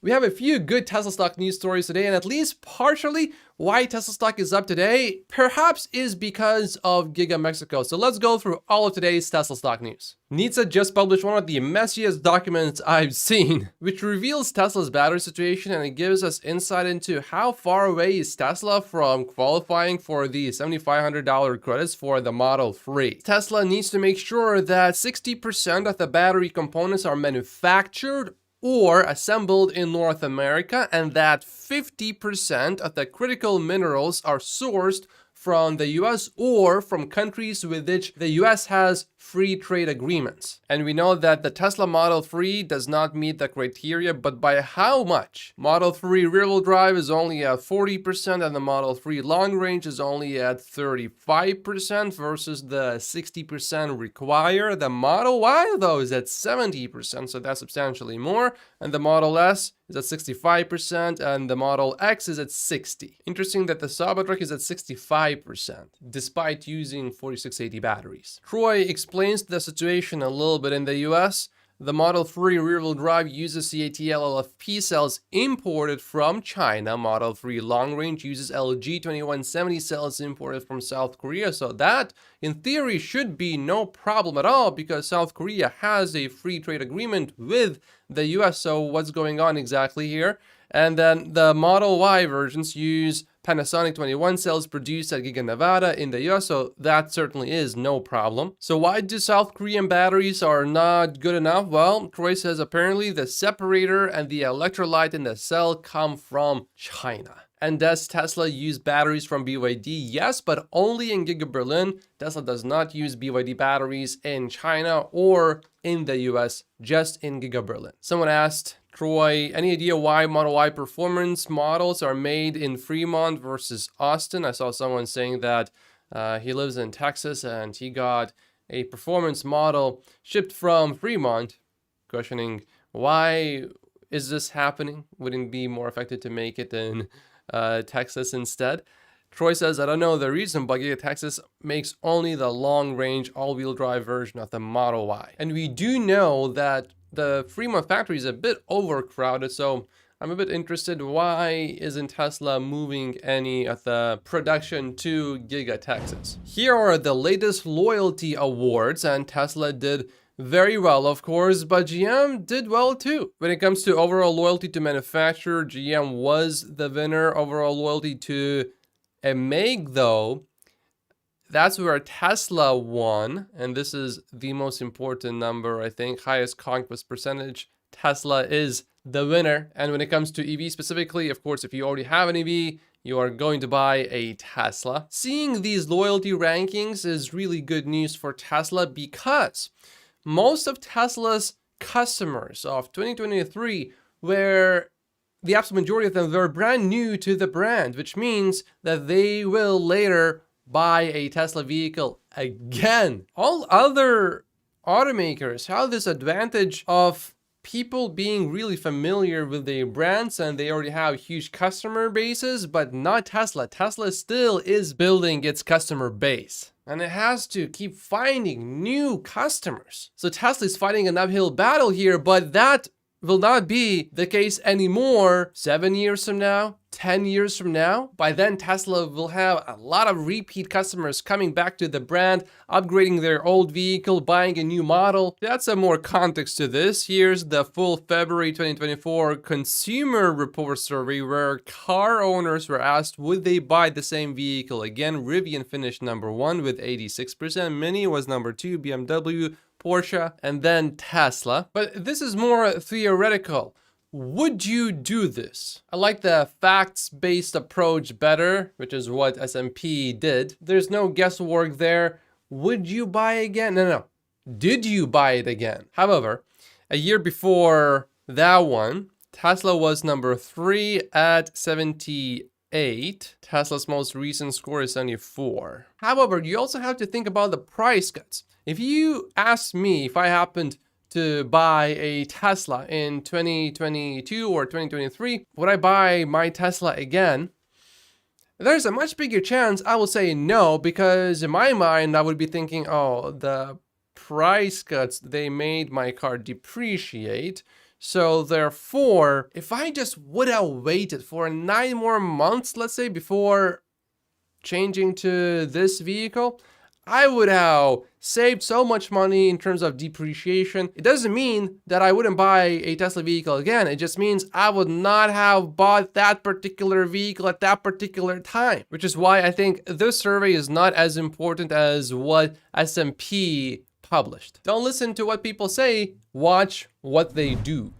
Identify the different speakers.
Speaker 1: We have a few good Tesla stock news stories today, and at least partially why Tesla stock is up today perhaps is because of Giga Mexico. So let's go through all of today's Tesla stock news. NHTSA just published one of the messiest documents I've seen, which reveals Tesla's battery situation, and it gives us insight into how far away is Tesla from qualifying for the $7,500 credits for the Model 3. Tesla needs to make sure that 60% of the battery components are manufactured or assembled in North America, and that 50% of the critical minerals are sourced from the US or from countries with which the US has free trade agreements. And we know that the Tesla Model 3 does not meet the criteria, but by how much? Model 3 rear-wheel drive is only at 40%, and the Model 3 long range is only at 35% versus the 60% required. The Model Y, though, is at 70%, so that's substantially more, and the Model S is at 65%, and the Model X is at 60%. Interesting that the Cybertruck is at 65%, despite using 4680 batteries. Troy explains the situation a little bit in the US. The Model 3 rear-wheel drive uses CATL LFP cells imported from China. Model 3 long range uses LG 2170 cells imported from South Korea. So that, in theory, should be no problem at all because South Korea has a free trade agreement with the US. So what's going on exactly here? And then the Model Y versions use Panasonic 21 cells produced at Giga Nevada in the US, so that certainly is no problem. So why do South Korean batteries are not good enough? Well, Troy says apparently the separator and the electrolyte in the cell come from China. And does Tesla use batteries from BYD? Yes, but only in Giga Berlin. Tesla does not use BYD batteries in China or in the US, just in Giga Berlin. Someone asked Troy, any idea why Model Y performance models are made in Fremont versus Austin? I saw someone saying that he lives in Texas and he got a performance model shipped from Fremont, questioning why is this happening? Wouldn't it be more effective to make it in Texas instead? Troy says, I don't know the reason, but Giga Texas makes only the long-range all-wheel drive version of the Model Y. And we do know that the Fremont factory is a bit overcrowded, so I'm a bit interested, why isn't Tesla moving any of the production to Giga Texas? Here are the latest loyalty awards, and Tesla did very well, of course, but GM did well too. When it comes to overall loyalty to manufacturer, GM was the winner. Overall loyalty to a make, though, that's where Tesla won, and this is the most important number, I think. Highest conquest percentage, Tesla is the winner. And when it comes to EV specifically, of course, if you already have an EV, you are going to buy a Tesla. Seeing these loyalty rankings is really good news for Tesla because most of Tesla's customers of 2023 were the absolute majority of them were brand new to the brand, which means that they will later buy a Tesla vehicle again. All other automakers have this advantage of people being really familiar with their brands and they already have huge customer bases, but not Tesla. Tesla still is building its customer base and it has to keep finding new customers. So Tesla is fighting an uphill battle here, but that will not be the case anymore 7 years from now, 10 years from now. By then, Tesla will have a lot of repeat customers coming back to the brand, upgrading their old vehicle, buying a new model. That's some more context to this. Here's the full February 2024 Consumer Report survey where car owners were asked would they buy the same vehicle again. Rivian finished number 1 with 86%. Mini was number 2, BMW, Porsche, and then Tesla. But this is more theoretical. Would you do this? I like the facts-based approach better, which is what S&P did. There's no guesswork there. Would you buy again? No. Did you buy it again? However, a year before that one, Tesla was number 3 at 78. Tesla's most recent score is 74. However, you also have to think about the price cuts. If you asked me if I happened to buy a Tesla in 2022 or 2023, would I buy my Tesla again? There's a much bigger chance I will say no, because in my mind, I would be thinking, oh, the price cuts, they made my car depreciate. So therefore, if I just would have waited for 9 more months, let's say, before changing to this vehicle, I would have saved so much money in terms of depreciation. It doesn't mean that I wouldn't buy a Tesla vehicle again. It just means I would not have bought that particular vehicle at that particular time, which is why I think this survey is not as important as what S&P published. Don't listen to what people say, watch what they do.